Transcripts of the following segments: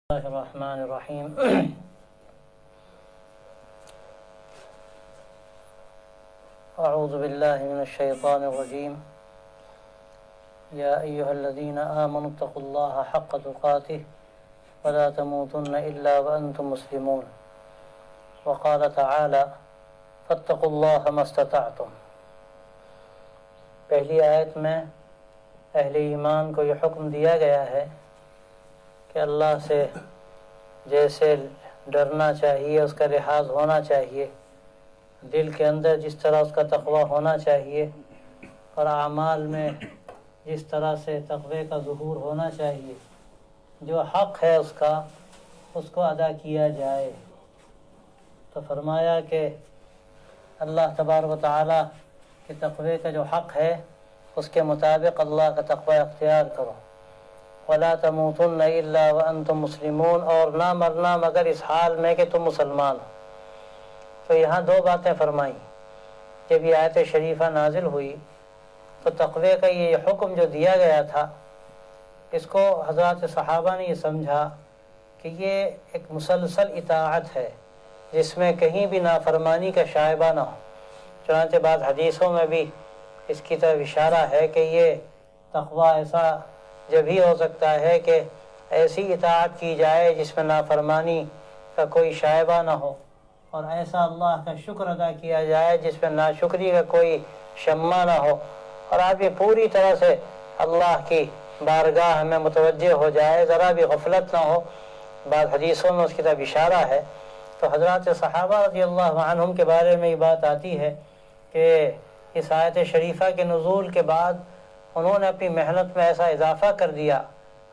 الله الرحمن الرحيم أعوذ بالله من الشيطان الرجيم يا أيها الذين آمنوا اتقوا الله حق تقاته ولا تموتن إلا وأنتم مسلمون وقال تعالى فاتقوا الله ما استطعتم. پہلی آیت میں اہل ایمان کو یہ حکم دیا گیا ہے کہ اللہ سے جیسے ڈرنا چاہیے، اس کا لحاظ ہونا چاہیے، دل کے اندر جس طرح اس کا تقوی ہونا چاہیے اور اعمال میں جس طرح سے تقوی کا ظہور ہونا چاہیے، جو حق ہے اس کو ادا کیا جائے. تو فرمایا کہ اللہ تبارک و تعالیٰ کے تقوی کا جو حق ہے اس کے مطابق اللہ کا تقوی اختیار کرو. وَلَا تَمُوتُنَّ إِلَّا وَأَنْتُمْ مُسْلِمُونَ، اور نہ مرنا مگر اس حال میں کہ تم مسلمان ہو. تو یہاں دو باتیں فرمائیں. جب یہ آیت شریفہ نازل ہوئی تو تقوی کا یہ حکم جو دیا گیا تھا، اس کو حضرات صحابہ نے یہ سمجھا کہ یہ ایک مسلسل اطاعت ہے جس میں کہیں بھی نافرمانی کا شائبہ نہ ہو. چنانچہ بعض حدیثوں میں بھی اس کی طرف اشارہ ہے کہ یہ تقوی ایسا جب ہی ہو سکتا ہے کہ ایسی اطاعت کی جائے جس میں نافرمانی کا کوئی شائبہ نہ ہو، اور ایسا اللہ کا شکر ادا کیا جائے جس میں ناشکری کا کوئی شمع نہ ہو، اور آدمی پوری طرح سے اللہ کی بارگاہ میں متوجہ ہو جائے، ذرا بھی غفلت نہ ہو. بعض حدیثوں میں اس کی طرف اشارہ ہے. تو حضرات صحابہ رضی اللہ عنہم کے بارے میں یہ بات آتی ہے کہ اس آیت شریفہ کے نزول کے بعد انہوں نے اپنی محنت میں ایسا اضافہ کر دیا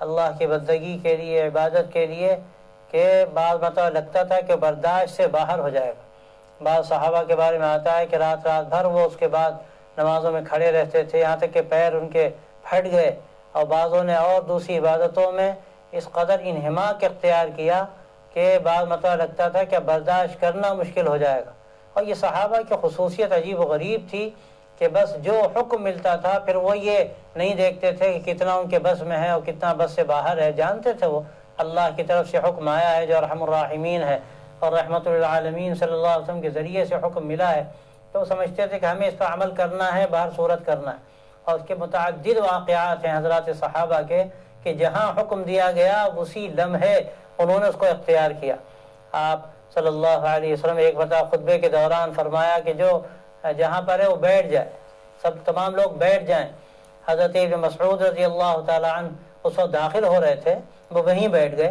اللہ کی بندگی کے لیے، عبادت کے لیے، کہ بعض مرتبہ لگتا تھا کہ برداشت سے باہر ہو جائے گا. بعض صحابہ کے بارے میں آتا ہے کہ رات بھر وہ اس کے بعد نمازوں میں کھڑے رہتے تھے، یہاں تک کہ پیر ان کے پھٹ گئے. اور بعضوں نے اور دوسری عبادتوں میں اس قدر انہماک اختیار کیا کہ بعض مرتبہ لگتا تھا کہ برداشت کرنا مشکل ہو جائے گا. اور یہ صحابہ کی خصوصیت عجیب و غریب تھی کہ بس جو حکم ملتا تھا پھر وہ یہ نہیں دیکھتے تھے کہ کتنا ان کے بس میں ہے اور کتنا بس سے باہر ہے. جانتے تھے وہ اللہ کی طرف سے حکم آیا ہے جو ارحم الراحمین ہے اور رحمت للعالمین صلی اللہ علیہ وسلم کے ذریعے سے حکم ملا ہے، تو سمجھتے تھے کہ ہمیں اس پر عمل کرنا ہے، باہر صورت کرنا ہے. اور اس کے متعدد واقعات ہیں حضرات صحابہ کے کہ جہاں حکم دیا گیا اسی لمحے انہوں نے اس کو اختیار کیا. آپ صلی اللہ علیہ وسلم ایک مرتبہ خطبے کے دوران فرمایا کہ جو جہاں پر ہے وہ بیٹھ جائے، تمام لوگ بیٹھ جائیں. حضرت ابن مسعود رضی اللہ تعالی عنہ اس وقت داخل ہو رہے تھے، وہ وہیں بیٹھ گئے.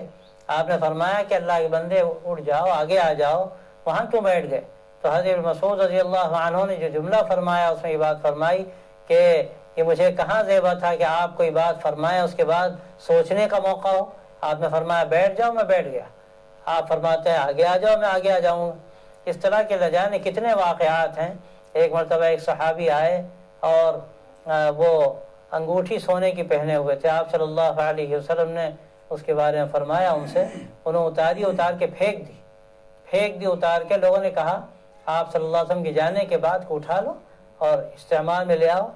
آپ نے فرمایا کہ اللہ کے بندے اٹھ جاؤ، آگے آ جاؤ، وہاں کیوں بیٹھ گئے؟ تو حضرت ابن مسعود رضی اللہ عنہ نے جو جملہ فرمایا اس میں یہ بات فرمائی کہ یہ مجھے کہاں زیبا تھا کہ آپ کوئی بات فرمائیں اس کے بعد سوچنے کا موقع ہو. آپ نے فرمایا بیٹھ جاؤ، میں بیٹھ گیا. آپ فرماتے ہیں آگے آ جاؤ، میں آگے آ جاؤں. اس طرح کے لجانے کتنے واقعات ہیں. ایک مرتبہ ایک صحابی آئے اور وہ انگوٹھی سونے کی پہنے ہوئے تھے. آپ صلی اللہ علیہ وسلم نے اس کے بارے میں فرمایا ان سے، انہوں اتار کے پھینک دی. اتار کے لوگوں نے کہا آپ صلی اللہ علیہ وسلم کے جانے کے بعد کو اٹھا لو اور استعمال میں لے آؤ،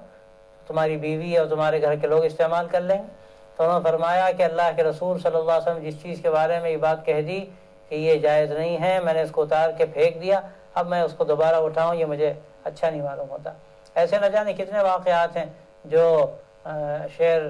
تمہاری بیوی اور تمہارے گھر کے لوگ استعمال کر لیں گے. تو انہوں نے فرمایا کہ اللہ کے رسول صلی اللہ علیہ وسلم جس چیز کے بارے میں یہ بات کہہ دی کہ یہ جائز نہیں ہے، میں نے اس کو اتار کے پھینک دیا، اب میں اس کو دوبارہ اٹھاؤں یہ مجھے اچھا نہیں معلوم ہوتا. ایسے نہ جانے کتنے واقعات ہیں. جو شعر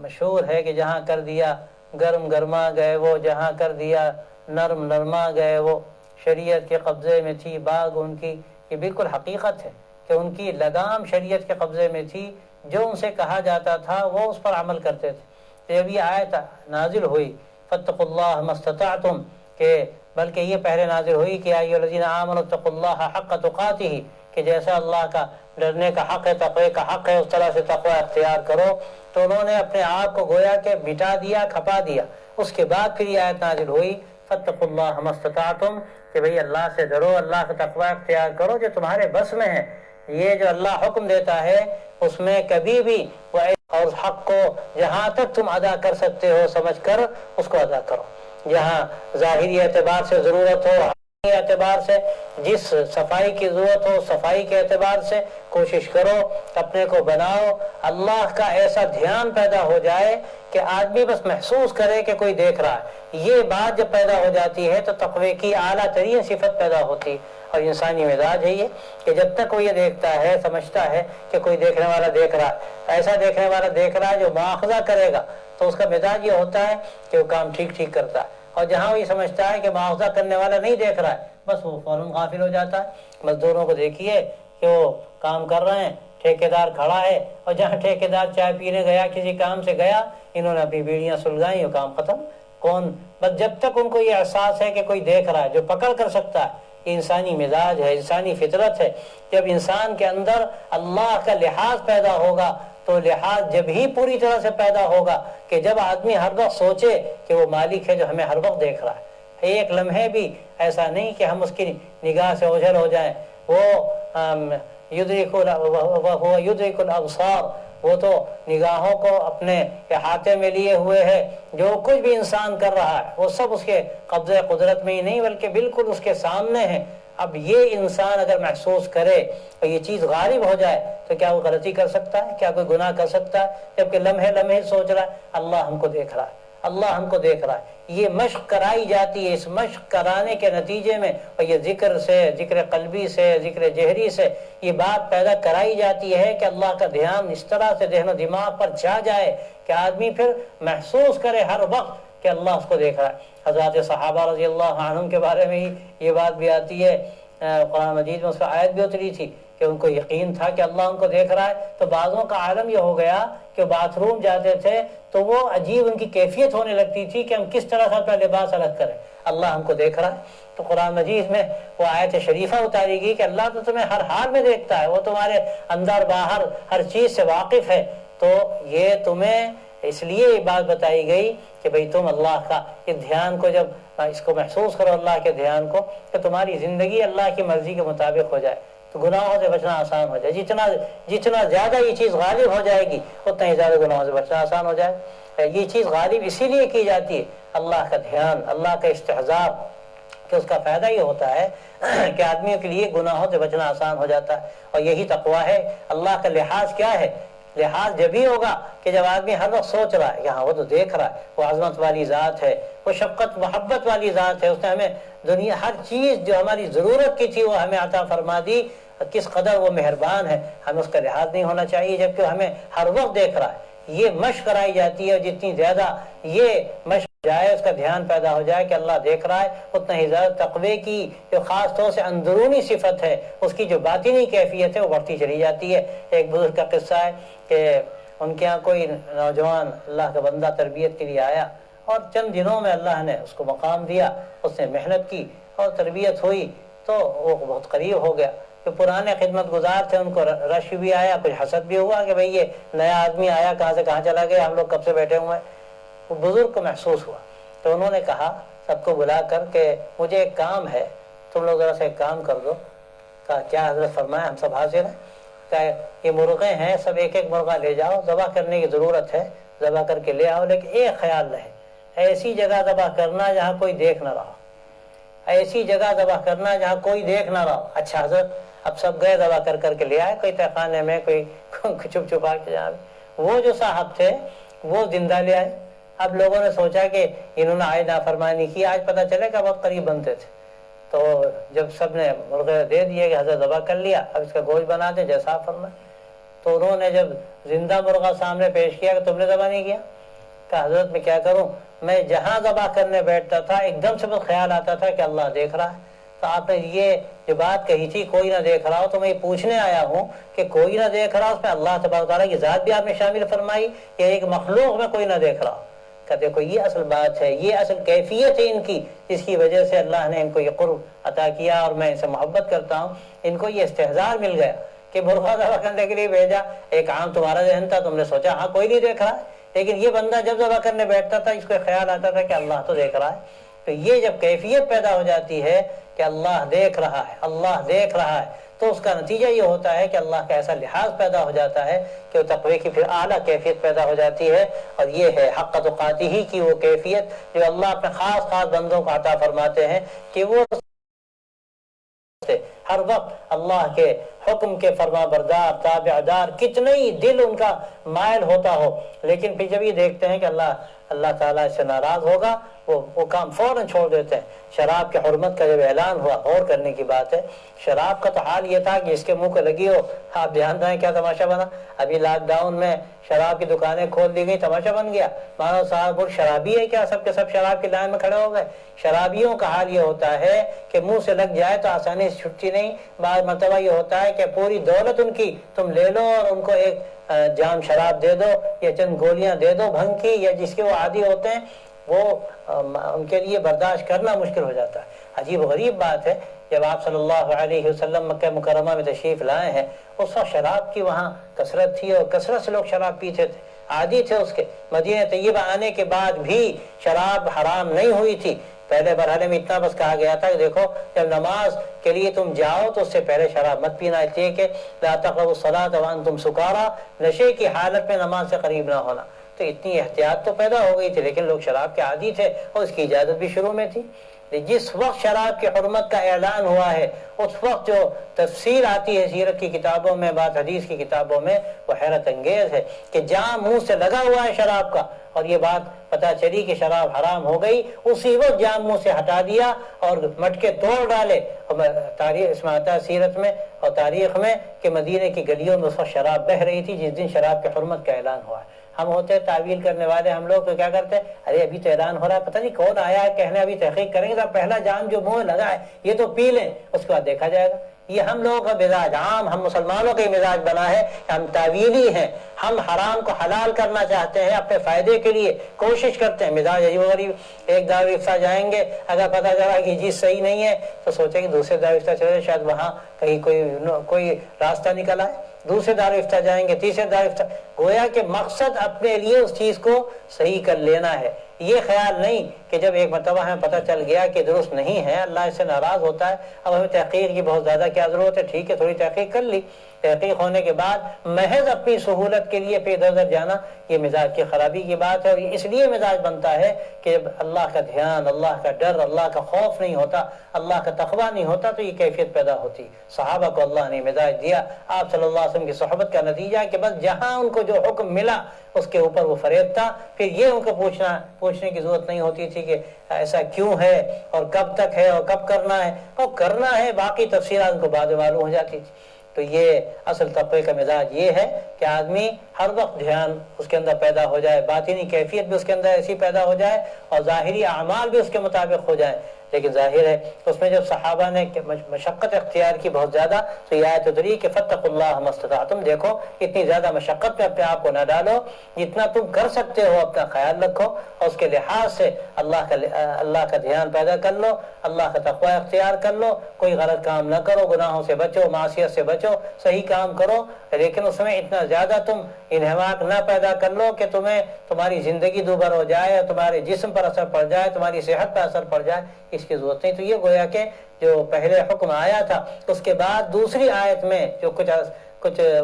مشہور ہے کہ جہاں کر دیا گرم گرما گئے وہ، جہاں کر دیا نرم نرما گئے وہ، شریعت کے قبضے میں تھی باغ ان کی. یہ بالکل حقیقت ہے کہ ان کی لگام شریعت کے قبضے میں تھی، جو ان سے کہا جاتا تھا وہ اس پر عمل کرتے تھے. جب یہ آیت نازل ہوئی فاتقوا اللہ ما استطعتم، کہ بلکہ یہ پہلے نازل ہوئی کہ ایھا الذین آمنوا اتقوا اللہ حق تقاتہ، کہ جیسا اللہ کا ڈرنے کا حق ہے، تقوی کا حق ہے، اس طرح سے تقوی اختیار کرو. تو انہوں نے اپنے آپ کو گویا کہ مٹا دیا، کھپا دیا. اس کے بعد پھر یہ آیت نازل ہوئی فاتقوا اللہ ما استطعتم، کہ بھئی اللہ سے ڈرو، اللہ کا تقوی اختیار کرو جو تمہارے بس میں ہے. یہ جو اللہ حکم دیتا ہے اس میں کبھی بھی اور حق کو جہاں تک تم ادا کر سکتے ہو سمجھ کر اس کو ادا کرو. جہاں ظاہری اعتبار سے ضرورت ہو اعتبار سے جس صفائی کی ضرورت ہو صفائی کے اعتبار سے کوشش کرو، اپنے کو بناؤ، اللہ کا ایسا دھیان پیدا ہو جائے کہ آدمی بس محسوس کرے کہ کوئی دیکھ رہا ہے۔ یہ بات جب پیدا ہو جاتی ہے تو تقوی کی اعلیٰ ترین صفت پیدا ہوتی ہے۔ اور انسانی مزاج ہے یہ کہ جب تک وہ یہ دیکھتا ہے، سمجھتا ہے کہ کوئی دیکھنے والا دیکھ رہا ہے، ایسا دیکھنے والا دیکھ رہا ہے جو مواخذہ کرے گا، تو اس کا مزاج یہ ہوتا ہے کہ وہ کام ٹھیک ٹھیک کرتا ہے۔ اور جہاں وہ یہ سمجھتا ہے کہ مواخذہ کرنے والا نہیں دیکھ رہا ہے، بس وہ فوراً غافل ہو جاتا ہے۔ مزدوروں کو دیکھیے کہ وہ کام کر رہے ہیں، ٹھیکیدار کھڑا ہے، اور جہاں ٹھیکیدار چائے پینے گیا، کسی کام سے گیا، انہوں نے اپنی بیڑیاں سلگائیں اور کام ختم۔ کون؟ بس جب تک ان کو یہ احساس ہے کہ کوئی دیکھ رہا ہے، جو پکڑ کر سکتا ہے، یہ انسانی مزاج ہے، انسانی فطرت ہے۔ جب انسان کے اندر اللہ کا لحاظ پیدا ہوگا تو لحاظ جب ہی پوری طرح سے پیدا ہوگا کہ جب آدمی ہر وقت سوچے کہ وہ مالک ہے جو ہمیں ہر وقت دیکھ رہا ہے۔ ایک لمحے بھی ایسا نہیں کہ ہم اس کی نگاہ سے اوجھل ہو جائیں۔ وہ یدرک الابصار، وہ تو نگاہوں کو اپنے احاطے میں لیے ہوئے ہے۔ جو کچھ بھی انسان کر رہا ہے وہ سب اس کے قبضہ قدرت میں ہی نہیں بلکہ بالکل اس کے سامنے ہے۔ اب یہ انسان اگر محسوس کرے اور یہ چیز غالب ہو جائے تو کیا وہ غلطی کر سکتا ہے؟ کیا کوئی گناہ کر سکتا ہے؟ جبکہ لمحے لمحے سوچ رہا ہے اللہ ہم کو دیکھ رہا ہے، اللہ ہم کو دیکھ رہا ہے۔ یہ مشق کرائی جاتی ہے۔ اس مشق کرانے کے نتیجے میں اور یہ ذکر سے، ذکر قلبی سے، ذکر جہری سے یہ بات پیدا کرائی جاتی ہے کہ اللہ کا دھیان اس طرح سے ذہن و دماغ پر چھا جائے کہ آدمی پھر محسوس کرے ہر وقت کہ اللہ اس کو دیکھ رہا ہے۔ حضرات صحابہ رضی اللہ عنہم کے بارے میں ہی یہ بات بھی آتی ہے، قرآن مجید میں اس کا آیت بھی اتری تھی کہ ان کو یقین تھا کہ اللہ ان کو دیکھ رہا ہے۔ تو بعضوں کا عالم یہ ہو گیا کہ باتھ روم جاتے تھے تو وہ عجیب ان کی کیفیت ہونے لگتی تھی کہ ہم کس طرح سے اپنا لباس الگ کریں، اللہ ہم کو دیکھ رہا ہے۔ تو قرآن مجید میں وہ آیت شریفہ اتاری گئی کہ اللہ تو تمہیں ہر حال میں دیکھتا ہے، وہ تمہارے اندر باہر ہر چیز سے واقف ہے۔ تو یہ تمہیں اس لیے یہ بات بتائی گئی کہ بھئی تم اللہ کا یہ دھیان کو جب اس کو محسوس کرو، اللہ کے دھیان کو، کہ تمہاری زندگی اللہ کی مرضی کے مطابق ہو جائے تو گناہوں سے بچنا آسان ہو جائے۔ جتنا زیادہ یہ چیز غالب ہو جائے گی اتنا ہی زیادہ گناہوں سے بچنا آسان ہو جائے۔ یہ چیز غالب اسی لیے کی جاتی ہے، اللہ کا دھیان، اللہ کا استحضار، کہ اس کا فائدہ یہ ہوتا ہے کہ آدمیوں کے لیے گناہوں سے بچنا آسان ہو جاتا ہے۔ اور یہی تقویٰ ہے۔ اللہ کا لحاظ کیا ہے؟ لحاظ جب ہی ہوگا کہ جب آدمی ہر وقت سوچ رہا ہے کہ ہاں وہ تو دیکھ رہا ہے، وہ عظمت والی ذات ہے، وہ شفقت محبت والی ذات ہے، اس نے ہمیں دنیا ہر چیز جو ہماری ضرورت کی تھی وہ ہمیں عطا فرما دی، کس قدر وہ مہربان ہے، ہمیں اس کا لحاظ نہیں ہونا چاہیے جبکہ وہ ہمیں ہر وقت دیکھ رہا ہے۔ یہ مشق کرائی جاتی ہے، اور جتنی زیادہ یہ مشق جائے، اس کا دھیان پیدا ہو جائے کہ اللہ دیکھ رہا ہے، اتنا ہی زیادہ تقوی کی جو خاص طور سے اندرونی صفت ہے، اس کی جو باطنی کیفیت ہے وہ بڑھتی چلی جاتی ہے۔ ایک بزرگ کا قصہ ہے کہ ان کے ہاں کوئی نوجوان اللہ کا بندہ تربیت کے لیے آیا، اور چند دنوں میں اللہ نے اس کو مقام دیا، اس نے محنت کی اور تربیت ہوئی تو وہ بہت قریب ہو گیا۔ جو پرانے خدمت گزار تھے ان کو رش بھی آیا، کچھ حسد بھی ہوا کہ بھئی یہ نیا آدمی آیا، کہاں سے کہاں چلا گیا، ہم لوگ کب سے بیٹھے ہوئے ہیں۔ وہ بزرگ کو محسوس ہوا تو انہوں نے کہا سب کو بلا کر کہ مجھے ایک کام ہے، تم لوگ ذرا سے ایک کام کر دو۔ کہا کیا حضرت فرمایا، ہم سب حاضر ہیں۔ کہا یہ مرغے ہیں، سب ایک ایک مرغہ لے جاؤ، ذبح کرنے کی ضرورت ہے، ذبح کر کے لے آؤ، لیکن ایک خیال رہے، ایسی جگہ ذبح کرنا جہاں کوئی دیکھ نہ رہا، ایسی جگہ ذبح کرنا جہاں کوئی دیکھ نہ رہا۔ اچھا حضرت، اب سب گئے ذبح کر کے لے آئے، کوئی تہخانے میں، کوئی چھپ چھپا کے جہاں بھی۔ وہ جو صاحب تھے وہ زندہ لے آئے۔ اب لوگوں نے سوچا کہ انہوں نے آج نافرمانی کی، آج پتہ چلے کہ وقت قریب بنتے تھے۔ تو جب سب نے مرغے دے دیے کہ حضرت ذبح کر لیا، اب اس کا گوشت بنا دیں جیسا آپ فرمائیں۔ تو انہوں نے جب زندہ مرغہ سامنے پیش کیا کہ تم نے ذبح نہیں کیا، کہ حضرت میں کیا کروں، میں جہاں ذبح کرنے بیٹھتا تھا ایک دم سے بس خیال آتا تھا کہ اللہ دیکھ رہا ہے۔ تو آپ نے یہ جو بات کہی تھی کوئی نہ دیکھ رہا ہو، تو میں یہ پوچھنے آیا ہوں کہ کوئی نہ دیکھ رہا، اس میں اللہ تبارک و تعالیٰ کی ذات بھی آپ نے شامل فرمائی یا ایک مخلوق میں کوئی نہ دیکھ رہا؟ کہ دیکھو یہ اصل بات ہے، یہ اصل کیفیت ہے ان کی، جس کی وجہ سے اللہ نے ان کو یہ قرب عطا کیا اور میں ان سے محبت کرتا ہوں۔ ان کو یہ استحضار مل گیا کہ مرغہ ذبح کرنے کے لیے بھیجا، ایک عام تمہارا ذہن تھا، تم نے سوچا ہاں کوئی نہیں دیکھ رہا، لیکن یہ بندہ جب ذبح کرنے بیٹھتا تھا اس کو خیال آتا تھا کہ اللہ تو دیکھ رہا ہے۔ تو یہ جب کیفیت پیدا ہو جاتی ہے کہ اللہ دیکھ رہا ہے، اللہ دیکھ رہا ہے، تو اس کا نتیجہ یہ ہوتا ہے کہ اللہ کا ایسا لحاظ پیدا ہو جاتا ہے کہ وہ تقوی کی پھر اعلیٰ کیفیت پیدا ہو جاتی ہے۔ اور یہ ہے حق تقاتہ کی وہ کیفیت جو اللہ اپنے خاص بندوں کو عطا فرماتے ہیں کہ وہ ہر وقت اللہ کے حکم کے فرما بردار تابعدار، کتنے ہی دل ان کا مائل ہوتا ہو، لیکن پھر جب یہ دیکھتے ہیں کہ اللہ تعالیٰ اس سے ناراض ہوگا، وہ کام فوراً چھوڑ دیتے ہیں۔ شراب کی حرمت کا جب اعلان ہوا، غور کرنے کی بات ہے، شراب کا تو حال یہ تھا کہ اس کے منہ کو لگی ہو، آپ دھیان دیں کیا تماشا بنا۔ ابھی لاک ڈاؤن میں شراب کی دکانیں کھول دی گئی، تماشا بن گیا، مانو صاحب وہ شرابی ہے کیا، سب کے سب شراب کی لائن میں کھڑے ہو گئے۔ شرابیوں کا حال یہ ہوتا ہے کہ منہ سے لگ جائے تو آسانی سے چھٹتی نہیں۔ بعض مرتبہ یہ ہوتا ہے کہ پوری دولت ان کی تم لے لو اور ان کو ایک جام شراب دے دو یا چند گولیاں دے دو بھنگ کی، یا جس کے وہ عادی ہوتے ہیں، وہ ان کے لیے برداشت کرنا مشکل ہو جاتا ہے۔ عجیب و غریب بات ہے، جب آپ صلی اللہ علیہ وسلم مکہ مکرمہ میں تشریف لائے ہیں، اس وقت شراب کی وہاں کثرت تھی اور کثرت سے لوگ شراب پیتے تھے، عادی تھے اس کے۔ مدینہ طیبہ آنے کے بعد بھی شراب حرام نہیں ہوئی تھی۔ پہلے مرحلے میں اتنا بس کہا گیا تھا کہ دیکھو جب نماز کے لیے تم جاؤ تو اس سے پہلے شراب مت پینا، اس لیے کہ لا تقربوا الصلاۃ وانتم سکارى، نشے کی حالت میں نماز سے قریب نہ ہونا۔ تو اتنی احتیاط تو پیدا ہو گئی تھی، لیکن لوگ شراب کے عادی تھے اور اس کی اجازت بھی شروع میں تھی۔ جس وقت شراب کی حرمت کا اعلان ہوا ہے، اس وقت جو تفسیر آتی ہے سیرت کی کتابوں میں، بعض حدیث کی کتابوں میں، وہ حیرت انگیز ہے کہ جہاں منہ سے لگا ہوا ہے شراب کا اور یہ بات پتہ چلی کہ شراب حرام ہو گئی، اسی وقت جام منہ سے ہٹا دیا اور مٹکے توڑ ڈالے۔ تاریخ اس میں آتا ہے سیرت میں اور تاریخ میں کہ مدینے کی گلیوں میں اس وقت شراب بہہ رہی تھی جس دن شراب کی حرمت کا اعلان ہوا ہے۔ ہم ہوتے تعویل کرنے والے، ہم لوگ تو کیا کرتے ہیں، ارے ابھی تو اعلان ہو رہا ہے، پتہ نہیں کون آیا ہے کہنے، ابھی تحقیق کریں گے تو پہلا جام جو منہ لگا ہے یہ تو پی لیں، اس کے بعد دیکھا جائے گا۔ یہ ہم لوگوں کا مزاج، عام ہم مسلمانوں کا مزاج بنا ہے، ہم تعویلی ہیں، ہم حرام کو حلال کرنا چاہتے ہیں، اپنے فائدے کے لیے کوشش کرتے ہیں۔ مزاج عجیب و غریب، ایک دار افتہ جائیں گے، اگر پتہ چلا کہ چیز صحیح نہیں ہے تو سوچیں کہ دوسرے دار افتہ چلے، شاید وہاں کہیں کوئی راستہ نکل آئے، دوسرے دار افتہ جائیں گے، تیسرے دار افتہ، گویا کہ مقصد اپنے لیے اس چیز کو صحیح کر لینا ہے۔ یہ خیال نہیں کہ جب ایک مرتبہ ہمیں پتہ چل گیا کہ درست نہیں ہے، اللہ اس سے ناراض ہوتا ہے، اب ہمیں تحقیق کی بہت زیادہ کیا ضرورت ہے، ٹھیک ہے تھوڑی تحقیق کر لی، تحقیق ہونے کے بعد محض اپنی سہولت کے لیے ادھر ادھر جانا، یہ مزاج کی خرابی کی بات ہے۔ اور اس لیے مزاج بنتا ہے کہ جب اللہ کا دھیان، اللہ کا ڈر، اللہ کا خوف نہیں ہوتا، اللہ کا تقویٰ نہیں ہوتا تو یہ کیفیت پیدا ہوتی۔ صحابہ کو اللہ نے مزاج دیا، آپ صلی اللہ علیہ وسلم کی صحبت کا نتیجہ کہ بس جہاں ان کو جو حکم ملا اس کے اوپر وہ فریب تھا، پھر یہ ان کو پوچھنے کی ضرورت نہیں ہوتی تھی کہ ایسا کیوں ہے اور کب تک ہے اور کب کرنا ہے، اور کرنا ہے، باقی تفصیلات ان کو بعد میں معلوم ہو جاتی تھی۔ تو یہ اصل تقوی کا مزاج یہ ہے کہ آدمی ہر وقت دھیان اس کے اندر پیدا ہو جائے، باطنی کیفیت بھی اس کے اندر ایسی پیدا ہو جائے اور ظاہری اعمال بھی اس کے مطابق ہو جائیں۔ لیکن ظاہر ہے اس میں جب صحابہ نے مشقت اختیار کی بہت زیادہ، تو یہ آیت اتری کہ فاتقوا اللہ ما استطعتم، دیکھو اتنی زیادہ مشقت میں اپنے آپ کو نہ ڈالو، جتنا تم کر سکتے ہو اپنا خیال رکھو اور اس کے لحاظ سے اللہ کا دھیان پیدا کر لو، اللہ کا تقوی اختیار کر لو، کوئی غلط کام نہ کرو، گناہوں سے بچو، معصیت سے بچو، صحیح کام کرو، لیکن اس میں اتنا زیادہ تم انہماک نہ پیدا کر لو کہ تمہاری زندگی دوبھر ہو جائے، تمہارے جسم پر اثر پڑ جائے، تمہاری صحت پر اثر پڑ جائے، اس کی ضرورت نہیں۔ تو یہ گویا کہ جو پہلے حکم آیا تھا اس کے بعد دوسری آیت میں جو کچھ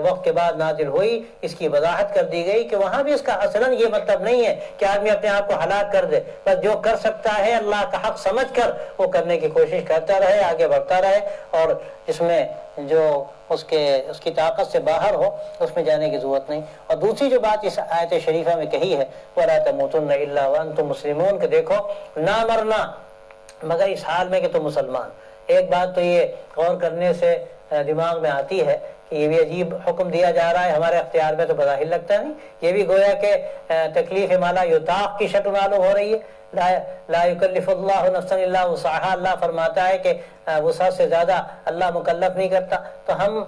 وقت کے بعد نازل ہوئی، اس کی وضاحت کر دی گئی کہ وہاں بھی اس کا اصلاً یہ مطلب نہیں ہے کہ آدمی اپنے آپ کو ہلاک کر دے، بس جو کر سکتا ہے اللہ کا حق سمجھ کر وہ کرنے کی کوشش کرتا رہے، آگے بڑھتا رہے، اور اس میں جو اس کی طاقت سے باہر ہو اس میں جانے کی ضرورت نہیں۔ اور دوسری جو بات اس آیت شریفہ میں کہی ہے وَلَا تَمُوتُنَّ إِلَّا وَأَنْتُمْ مُسْلِمُونَ، کہ دیکھو نہ مرنا مگر اس حال میں کہ تم مسلمان۔ ایک بات تو یہ غور کرنے سے دماغ میں آتی ہے کہ یہ بھی عجیب حکم دیا جا رہا ہے، ہمارے اختیار میں تو بظاہر لگتا نہیں، یہ بھی گویا کہ تکلیف ما لا یطاق کی شکل معلوم ہو رہی ہے۔ لا یکلف اللہ نفسا الا وسعها، اللہ فرماتا ہے کہ وسعت سے زیادہ اللہ مکلف نہیں کرتا، تو ہم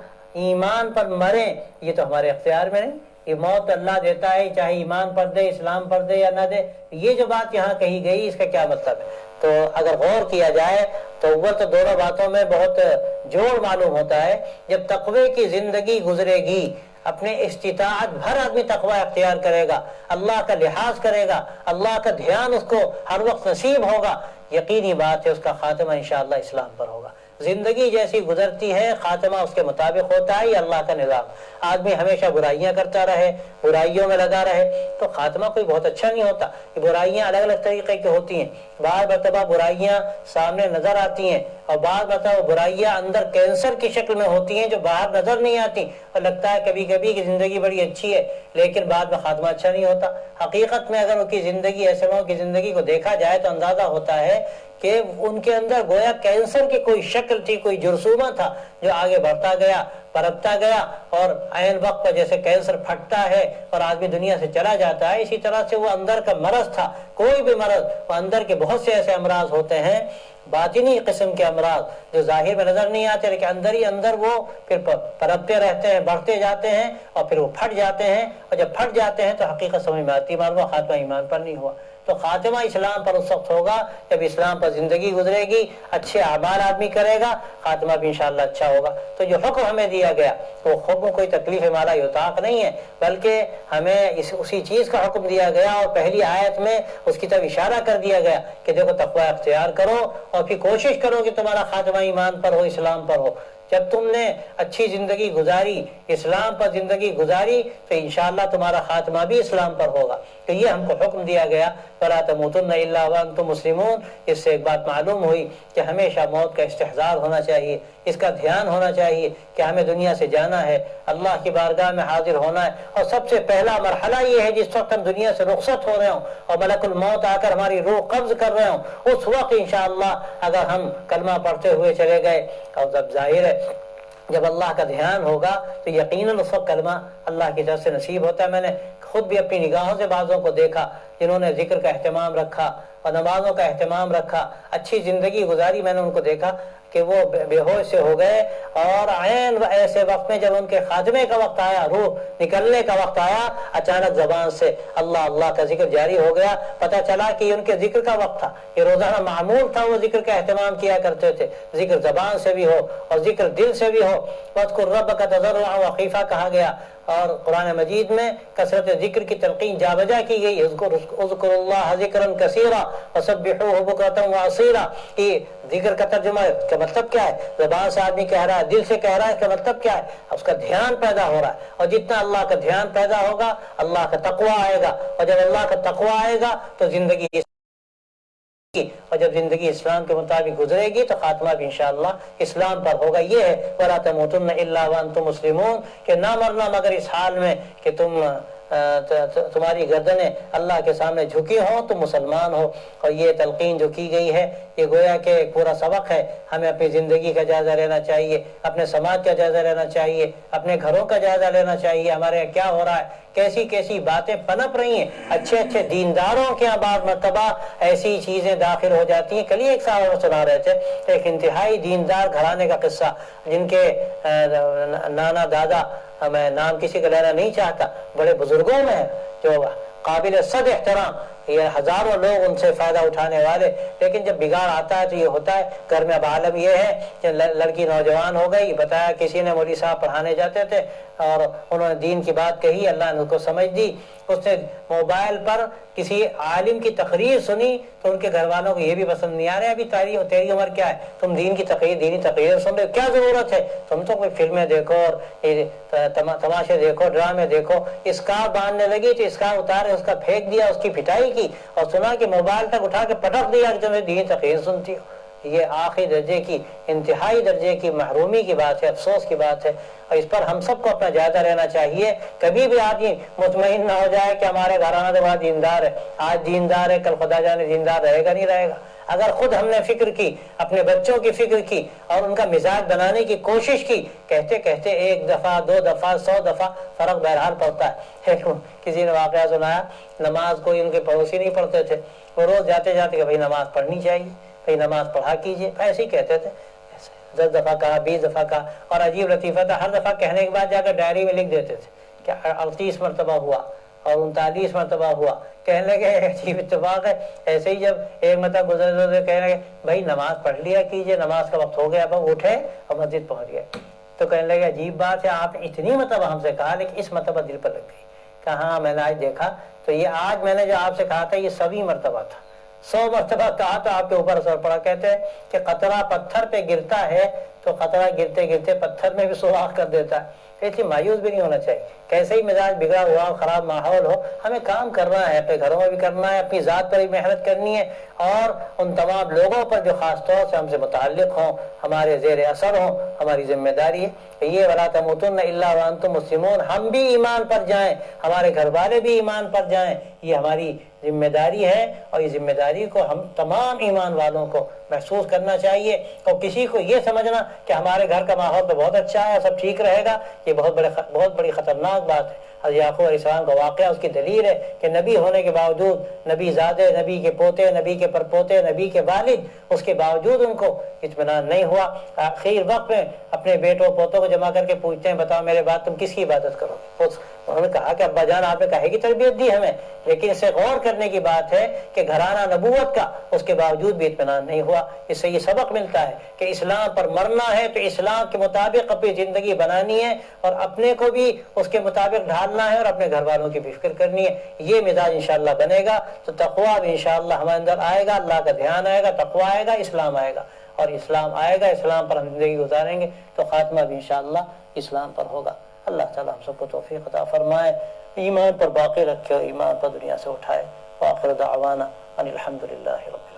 ایمان پر مریں یہ تو ہمارے اختیار میں نہیں، یہ موت اللہ دیتا ہے، چاہے ایمان پر دے، اسلام پر دے یا نہ دے۔ یہ جو بات یہاں کہی گئی اس کا کیا مطلب ہے؟ تو اگر غور کیا جائے تو اول تو دونوں باتوں میں بہت جوڑ معلوم ہوتا ہے۔ جب تقوی کی زندگی گزرے گی، اپنے استطاعت بھر آدمی تقوی اختیار کرے گا، اللہ کا لحاظ کرے گا، اللہ کا دھیان اس کو ہر وقت نصیب ہوگا، یقینی بات ہے اس کا خاتمہ انشاءاللہ اسلام پر ہوگا۔ زندگی جیسی گزرتی ہے خاتمہ اس کے مطابق ہوتا ہے، یہ اللہ کا نظام۔ آدمی ہمیشہ برائیاں کرتا رہے، برائیوں میں لگا رہے تو خاتمہ کوئی بہت اچھا نہیں ہوتا۔ یہ برائیاں الگ الگ طریقے کی ہوتی ہیں، بعض مرتبہ برائیاں سامنے نظر آتی ہیں اور بعض مرتبہ برائیاں اندر کینسر کی شکل میں ہوتی ہیں جو باہر نظر نہیں آتی، اور لگتا ہے کبھی کبھی کہ زندگی بڑی اچھی ہے لیکن بعد میں خاتمہ اچھا نہیں ہوتا۔ حقیقت میں اگر ان کی زندگی، ایسے لوگوں کی زندگی کو دیکھا جائے تو اندازہ ہوتا ہے کہ ان کے اندر گویا کینسر کی کوئی شکل تھی، کوئی جرثومہ تھا جو آگے بڑھتا گیا، پرپتا گیا، اور عین وقت پر جیسے کینسر پھٹتا ہے اور آدمی دنیا سے چلا جاتا ہے، اسی طرح سے وہ اندر کا مرض تھا۔ کوئی بھی مرض، وہ اندر کے بہت سے ایسے امراض ہوتے ہیں، باطنی قسم کے امراض جو ظاہر میں نظر نہیں آتے لیکن اندر ہی اندر وہ پھر پرپتے رہتے ہیں، بڑھتے جاتے ہیں اور پھر وہ پھٹ جاتے ہیں، اور جب پھٹ جاتے ہیں تو حقیقت سمجھ میں آتی ہے، معلوم خاتمہ ایمان پر نہیں ہوا۔ تو خاتمہ اسلام پر اس وقت ہوگا جب اسلام پر زندگی گزرے گی، اچھے اعمال آدمی کرے گا، خاتمہ بھی انشاءاللہ اچھا ہوگا۔ تو جو حکم ہمیں دیا گیا وہ حکم کوئی تکلیف مالا یطاق نہیں ہے، بلکہ ہمیں اسی چیز کا حکم دیا گیا، اور پہلی آیت میں اس کی طرف اشارہ کر دیا گیا کہ دیکھو تقوی اختیار کرو اور پھر کوشش کرو کہ تمہارا خاتمہ ایمان پر ہو، اسلام پر ہو۔ جب تم نے اچھی زندگی گزاری، اسلام پر زندگی گزاری، تو انشاءاللہ تمہارا خاتمہ بھی اسلام پر ہوگا۔ تو یہ ہم کو حکم دیا گیا، فَلَا تَمُوتُنَّ إِلَّا وَأَنْتُمْ مُسْلِمُونَ۔ اس سے ایک بات معلوم ہوئی کہ ہمیشہ موت کا استحضار ہونا چاہیے، اس کا دھیان ہونا چاہیے کہ ہمیں دنیا سے جانا ہے، اللہ کی بارگاہ میں حاضر ہونا ہے، اور سب سے پہلا مرحلہ یہ ہے جس وقت ہم دنیا سے رخصت ہو رہے ہوں اور ملک الموت آ کر ہماری روح قبض کر رہے ہوں، اس وقت انشاءاللہ اگر ہم کلمہ پڑھتے ہوئے چلے گئے، اور جب ظاہر ہے جب اللہ کا دھیان ہوگا تو یقیناً اس وقت کلمہ اللہ کی طرف سے نصیب ہوتا ہے۔ میں نے خود بھی اپنی نگاہوں سے بعضوں کو دیکھا جنہوں نے ذکر کا اہتمام رکھا اور نمازوں کا اہتمام رکھا، اچھی زندگی گزاری، میں نے ان کو دیکھا کہ وہ بے ہوش سے ہو گئے، اور عین ایسے وقت میں جب ان کے خاتمے کا وقت آیا، روح نکلنے کا وقت آیا، اچانک زبان سے اللہ اللہ کا ذکر جاری ہو گیا۔ پتہ چلا کہ ان کے ذکر کا وقت تھا، یہ روزانہ معمول تھا، وہ ذکر کا اہتمام کیا کرتے تھے، ذکر زبان سے بھی ہو اور ذکر دل سے بھی ہو۔ وَاذْكُرْ رَبَّكَ تَضَرُّعًا وَخِيفًا کہا گیا، اور قرآن مجید میں کثرت ذکر کی تلقین جا بجا کی گئی، اذکر اللہ ذکرا کثیرا وسبحوہ بکرۃ واصیلا۔ یہ ذکر کا ترجمہ کا مطلب کیا ہے؟ زبان سے آدمی کہہ رہا ہے، دل سے کہہ رہا ہے، اس کا مطلب کیا ہے؟ اس کا دھیان پیدا ہو رہا ہے، اور جتنا اللہ کا دھیان پیدا ہوگا اللہ کا تقوی آئے گا، اور جب اللہ کا تقوی آئے گا تو زندگی، اور جب زندگی اسلام کے مطابق گزرے گی تو خاتمہ بھی انشاءاللہ اسلام پر ہوگا۔ یہ ہے وَلَا تَمُوتُنَّ إِلَّا وَأَنْتُمْ مُسْلِمُونَ، کہ نہ مرنا مگر اس حال میں کہ تمہاری گردنیں اللہ کے سامنے جھکی ہوں، تم مسلمان ہو۔ اور یہ تلقین جو کی گئی ہے یہ گویا کہ ایک پورا سبق ہے، ہمیں اپنی زندگی کا جائزہ لینا چاہیے، اپنے سماج کا جائزہ لینا چاہیے، اپنے گھروں کا جائزہ لینا چاہیے، ہمارے یہاں کیا ہو رہا ہے، کیسی کیسی باتیں پنپ رہی ہیں۔ اچھے اچھے دینداروں کے یہاں بعض مرتبہ ایسی چیزیں داخل ہو جاتی ہیں۔ کل ہی ایک صاحب سنا رہے تھے ایک انتہائی دیندار گھرانے کا قصہ، جن کے نانا دادا، میں نام کسی کا لینا نہیں چاہتا، بڑے بزرگوں میں جو قابل صد احترام، یہ ہزاروں لوگ ان سے فائدہ اٹھانے والے، لیکن جب بگاڑ آتا ہے تو یہ ہوتا ہے۔ گھر میں اب عالم یہ ہے کہ لڑکی نوجوان ہو گئی، بتایا کسی نے مولوی صاحب پڑھانے جاتے تھے اور انہوں نے دین کی بات کہی، اللہ نے اس کو سمجھ دی، اس نے موبائل پر کسی عالم کی تقریر سنی تو ان کے گھر والوں کو یہ بھی پسند نہیں آ رہا ہے، ابھی تیری عمر کیا ہے، تم دین کی تقریر، دینی تقریر سن رہے ہو، کیا ضرورت ہے، تم تو کوئی فلمیں دیکھو اور تماشے دیکھو، ڈرامے دیکھو۔ اسکارف باندھنے لگی تو اسکارف اتارے، اس کا پھینک دیا، اس کی پٹائی کی، اور سنا کہ موبائل تک اٹھا کے پٹک دیا کہ تمہیں دینی تقریر سنتی ہو۔ یہ آخری درجے کی، انتہائی درجے کی محرومی کی بات ہے، افسوس کی بات ہے، اور اس پر ہم سب کو اپنا جائزہ لینا چاہیے۔ کبھی بھی آدمی مطمئن نہ ہو جائے کہ ہمارے گھرانہ تو بڑا دیندار ہے، آج دیندار ہے کل خدا جانے دیندار رہے گا نہیں رہے گا۔ اگر خود ہم نے فکر کی، اپنے بچوں کی فکر کی اور ان کا مزاج بنانے کی کوشش کی، کہتے کہتے ایک دفعہ، دو دفعہ، 100 دفعہ فرق بہرحال پڑتا ہے۔ کسی نے واقعہ سنایا، نماز کوئی ان کے پڑوسی نہیں پڑھتے تھے، وہ روز جاتے جاتے کہ بھائی نماز پڑھنی چاہیے، بھائی نماز پڑھا کیجئے، ایسے ہی کہتے تھے۔ 10 دفعہ کہا، 20 دفعہ کہا، اور عجیب لطیفہ تھا، ہر دفعہ کہنے کے بعد جا کر ڈائری میں لکھ دیتے تھے کہ 38 مرتبہ ہوا اور 39 مرتبہ ہوا۔ کہنے لگے عجیب اتفاق ہے، ایسے ہی جب ایک مرتبہ گزرے کہنے لگے بھائی نماز پڑھ لیا کیجئے، نماز کا وقت ہو گیا، اب اٹھے اور مسجد پہنچ گئے۔ تو کہنے لگے عجیب بات ہے، آپ نے اتنی مرتبہ ہم سے کہا لیکن اس مرتبہ دل پر لگ گئی۔ کہا ہاں میں نے آج دیکھا، تو یہ آج میں نے جو آپ سے کہا تھا یہ 100ویں مرتبہ تھا، 100 مرتبہ کہا تو آپ کے اوپر اثر پڑا. کہتے ہیں کہ قطرہ پتھر پہ گرتا ہے تو قطرہ گرتے گرتے پتھر میں بھی سوراخ کر دیتا ہے. ایسی مایوس بھی نہیں ہونا چاہیے. کیسے ہی مزاج بگڑا ہوا خراب ماحول ہو, ہمیں کام کرنا ہے, اپنے گھروں میں بھی کرنا ہے, اپنی ذات پر بھی محنت کرنی ہے, اور ان تمام لوگوں پر جو خاص طور سے ہم سے متعلق ہوں, ہمارے زیر اثر ہوں, ہماری ذمہ داری ہے کہ یہ وَلَا تَمُوتُنَّ إِلَّا وَأَنْتُمْ مُسْلِمُونَ, ہم بھی ایمان پر جائیں, ہمارے گھر والے بھی ایمان پر جائیں. یہ ہماری ذمہ داری ہے, اور یہ ذمہ داری کو ہم تمام ایمان والوں کو محسوس کرنا چاہیے. اور کسی کو یہ سمجھنا کہ ہمارے گھر کا ماحول تو بہت اچھا ہے, سب ٹھیک رہے گا, یہ بہت بڑی خطرناک بات ہے. حضرت یعقوب علیہ السلام کا واقعہ اس کی دلیل ہے کہ نبی ہونے کے باوجود, نبی زادے, نبی کے پوتے, نبی کے پرپوتے, نبی کے والد, اس کے باوجود ان کو اطمینان نہیں ہوا. آخر وقت میں اپنے بیٹوں پوتوں کو جمع کر کے پوچھتے ہیں, بتاؤ میرے بعد تم کس کی عبادت کرو. انہوں نے کہا کہ ابا جان آپ نے کہے کی تربیت دی ہمیں, لیکن اس سے غور کرنے کی بات ہے کہ گھرانہ نبوت کا اس کے باوجود بھی اطمینان نہیں ہوا. اس سے یہ سبق ملتا ہے کہ اسلام پر مرنا ہے تو اسلام کے مطابق اپنی زندگی بنانی ہے, اور اپنے کو بھی اس کے مطابق ڈھالنا ہے, اور اپنے گھر والوں کی بھی فکر کرنی ہے. یہ مزاج انشاءاللہ بنے گا تو تقویٰ بھی انشاءاللہ ہمارے اندر آئے گا, اللہ کا دھیان آئے گا, تقویٰ آئے گا, اسلام آئے گا. اور اسلام آئے گا, اسلام پر ہم زندگی گزاریں گے تو خاتمہ بھی انشاءاللہ اسلام پر ہوگا. اللہ تعالیٰ ہم سب کو توفیق عطا فرمائے, ایمان پر باقی رکھے, ایمان پر دنیا سے اٹھائے. وآخر دعوانا ان الحمدللہ رب